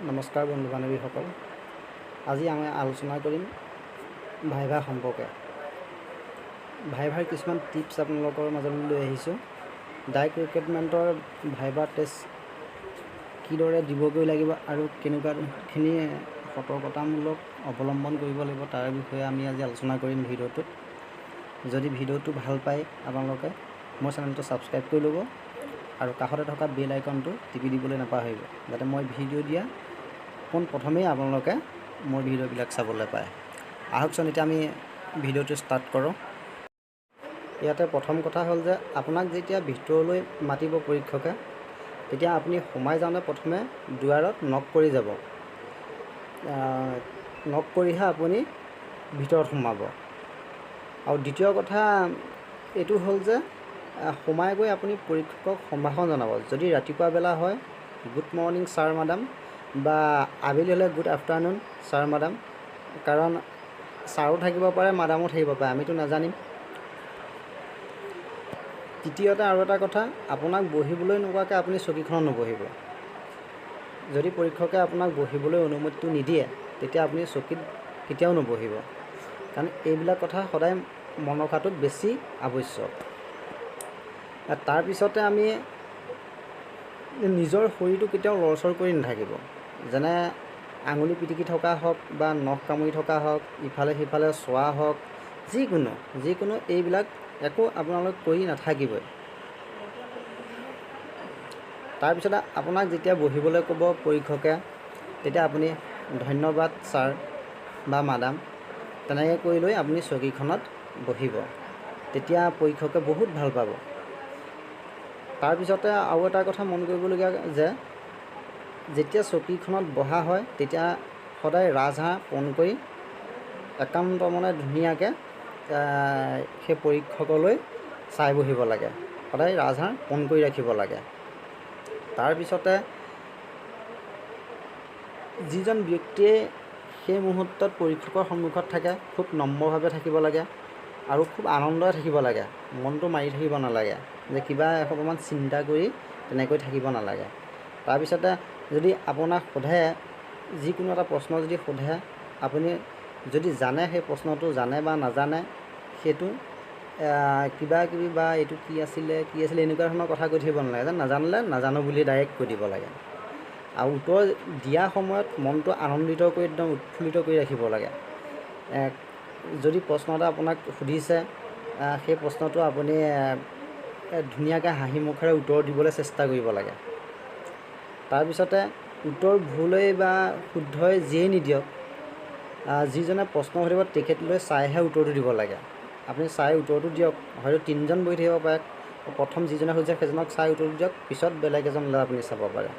নমস্কাৰ বন্ধু বান্ধৱীসকল। আজি আমি আলোচনা কৰিম ভাইভা সম্পৰ্কে। ভাইভাৰ কিছুমান টিপছ আপোনালোকৰ মাজলৈ লৈ আহিছোঁ। ডাইৰেক্ট ৰিক্ৰুটমেণ্টৰ ভাইভা টেষ্ট কিদৰে দিবগৈ লাগিব আৰু কেনেকুৱাখিনি সতৰ্কতামূলক অৱলম্বন কৰিব লাগিব তাৰ বিষয়ে আমি আজি আলোচনা কৰিম ভিডিঅ'টোত। যদি ভিডিঅ'টো ভাল পায় আপোনালোকে মোৰ চেনেলটো ছাবস্ক্ৰাইব কৰি ল'ব আৰু কাষতে থকা বেল আইকনটো টিপি দিবলৈ নাপাহৰিব, যাতে মই ভিডিঅ' দিয়া প্ৰথমেই আপোনালোকে মোৰ ভিডিঅ'বিলাক চাবলৈ পায়। আহকচোন এতিয়া আমি ভিডিঅ'টো ষ্টাৰ্ট কৰোঁ। ইয়াতে প্ৰথম কথা হ'ল যে আপোনাক যেতিয়া ভিতৰলৈ মাতিব পৰীক্ষকে, তেতিয়া আপুনি সোমাই যাওঁতে প্ৰথমে দুৱাৰত নক কৰি যাব। নক কৰিহে আপুনি ভিতৰত সোমাব। আৰু দ্বিতীয় কথা এইটো হ'ল যে সোমাই গৈ আপুনি পৰীক্ষকক সম্ভাষণ জনাব। যদি ৰাতিপুৱা বেলা হয় গুড মৰ্ণিং ছাৰ মাডাম, বা আবেলি হ'লে গুড আফটাৰনুন ছাৰ মাডাম, কাৰণ ছাৰো থাকিব পাৰে মাডামো থাকিব পাৰে, আমিতো নাজানিম। তৃতীয়তে আৰু এটা কথা, আপোনাক বহিবলৈ নোকোৱাকৈ আপুনি চকীখনত নবহিব। যদি পৰীক্ষকে আপোনাক বহিবলৈ অনুমতিটো নিদিয়ে তেতিয়া আপুনি চকীত কেতিয়াও নবহিব, কাৰণ এইবিলাক কথা সদায় মনত ৰখাটো বেছি আৱশ্যক। তাৰপিছতে আমি নিজৰ শৰীৰটো কেতিয়াও লৰচৰ কৰি নাথাকিব। যেনে আঙুলি পিটিকি থকা হওক বা নখ কামুৰি থকা হওক, ইফালে সিফালে চোৱা হওক, যিকোনো এইবিলাক একো আপোনালোক কৰি নাথাকিবই। তাৰপিছতে আপোনাক যেতিয়া বহিবলৈ ক'ব পৰীক্ষকে, তেতিয়া আপুনি ধন্যবাদ ছাৰ বা মাডাম তেনেকৈ কৰি লৈ আপুনি চকীখনত বহিব। তেতিয়া পৰীক্ষকে বহুত ভাল পাব। তাৰপিছতে আৰু এটা কথা মন কৰিবলগীয়া যে যেতিয়া চকীখনত বহা হয় তেতিয়া সদায় ৰাজহাড় পণ কৰি একান্ত মনে ধুনীয়াকৈ সেই পৰীক্ষকলৈ চাই বহিব লাগে। সদায় ৰাজহাড় পণ কৰি ৰাখিব লাগে। তাৰপিছতে যিজন ব্যক্তিয়ে সেই মুহূৰ্তত পৰীক্ষকৰ সন্মুখত থাকে খুব নম্ৰভাৱে থাকিব লাগে আৰু খুব আনন্দৰে থাকিব লাগে। মনটো মাৰি থাকিব নালাগে যে কিবা অকণমান চিন্তা কৰি তেনেকৈ থাকিব নালাগে। তাৰপিছতে যদি আপোনাক সোধে, যিকোনো এটা প্ৰশ্ন যদি সোধে, আপুনি যদি জানে সেই প্ৰশ্নটো জানে বা নাজানে সেইটো কিবা কিবি বা এইটো কি আছিলে এনেকুৱা ধৰণৰ কথা কৈ থাকিব নালাগে। যে নাজানিলে নাজানো বুলি ডাইৰেক্ট কৈ দিব লাগে। আৰু উত্তৰ দিয়া সময়ত মনটো আনন্দিত কৰি একদম উৎফুল্লিত কৰি ৰাখিব লাগে। যদি প্ৰশ্ন এটা আপোনাক সুধিছে সেই প্ৰশ্নটো আপুনি ধুনীয়াকৈ হাঁহি মুখেৰে উত্তৰ দিবলৈ চেষ্টা কৰিব লাগে। তাৰপিছতে উত্তৰ ভুলেই বা শুদ্ধই যিয়েই নিদিয়ক, যিজনে প্ৰশ্ন সুধিব তেখেতলৈ চাইহে উত্তৰটো দিব লাগে। আপুনি চাই উত্তৰটো দিয়ক। হয়তো তিনিজন বহি থাকিব পাৰে, প্ৰথম যিজনে সুধিছে সেইজনক চাই উত্তৰটো দিয়ক, পিছত বেলেগ এজনলৈ আপুনি চাব পাৰে।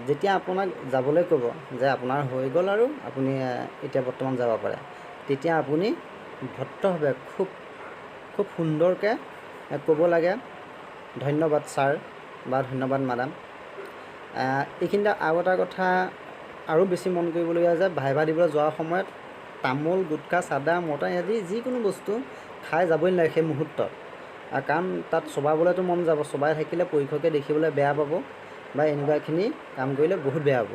যেতিয়া আপোনাক যাবলৈ ক'ব যে আপোনাৰ হৈ গ'ল আৰু আপুনি এতিয়া বৰ্তমান যাব পাৰে, তেতিয়া আপুনি ভদ্ৰভাৱে খুব সুন্দৰকৈ ক'ব লাগে ধন্যবাদ ছাৰ বা ধন্যবাদ মাডাম। এইখিনিতে আৰু এটা কথা আৰু বেছি মন কৰিবলগীয়া যে ভাইভা দিবলৈ যোৱাৰ সময়ত তামোল, গুটখা, চাদা, মটা আদি যিকোনো বস্তু খাই যাবই নালাগে সেই মুহূৰ্তত। কাৰণ তাত চোবাবলৈতো মন যাব, চোবাই থাকিলে পৰীক্ষকে দেখিবলৈ বেয়া পাব বা এনেকুৱাখিনি কাম কৰিলে বহুত বেয়া হ'ব।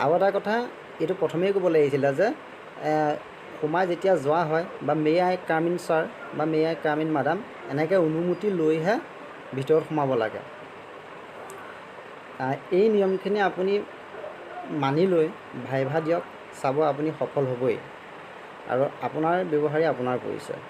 আৰু এটা কথা এইটো প্ৰথমেই ক'ব লাগিছিলে যে সোমাই যেতিয়া যোৱা হয় বা may I come in sir বা may I come in madam এনেকৈ অনুমতি লৈহে ভিতৰত সোমাব লাগে। এই নিয়মখিনি আপুনি মানি লৈ ভাইভা দিয়ক, চাব আপুনি সফল হ'বই। আৰু আপোনাৰ ব্যৱহাৰেই আপোনাৰ পৰিচয়।